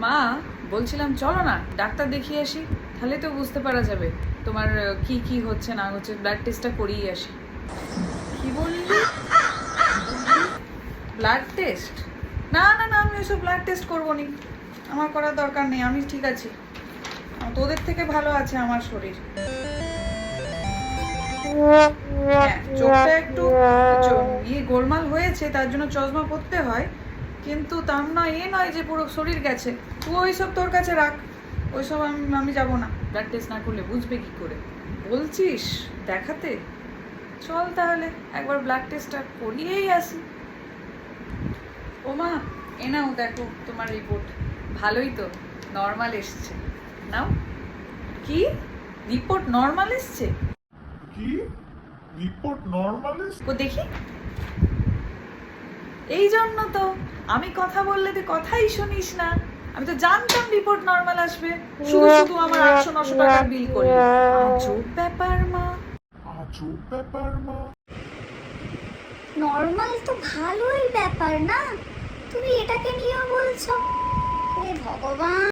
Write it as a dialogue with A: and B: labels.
A: মা, বলছিলাম চলো না ডাক্তার দেখিয়ে আসি, তাহলে তো বুঝতে পারা যাবে তোমার কি কি হচ্ছে না হচ্ছে। ব্লাড টেস্টটা করিয়ে আসি। কি বললি? Blood test? না না না, আমি ওইসব ব্লাড টেস্ট করবো নি, আমার করার দরকার নেই, আমি ঠিক আছি। তোদের থেকে ভালো আছে আমার শরীর। হ্যাঁ, চোখটা একটু গোলমাল হয়েছে, তার জন্য চশমা পরতে হয়, কিন্তু তার নয় এ নয় যে পুরো শরীর গেছে। তুই ওইসব তোর কাছে রাখ, ওইসব আমি যাবো না। ব্লাড টেস্ট না করলে বুঝবে কি করে? বলছিস দেখাতে? চল তাহলে একবার ব্লাড টেস্টটা করিয়েই আসি। ও মা, এ নাও দেখো তোমার রিপোর্ট। ভালোই তো, নর্মাল এসছে। নাও। কি রিপোর্ট নর্মাল এসছে?
B: কি রিপোর্ট নরমাল?
A: ও দেখি। এই জন্য তো আমি কথা বললে তুই কথাই শুনিস না। আমি তো জানতাম রিপোর্ট নর্মাল আসবে, শুধু শুধু আমার 800-900 টাকার বিল করলি। আজব ব্যাপার মা।
B: আজব ব্যাপার মা।
C: নর্মাল তো ভালোই ব্যাপার না, তুমি এটাকে নিয়েও বলছো? হে ভগবান।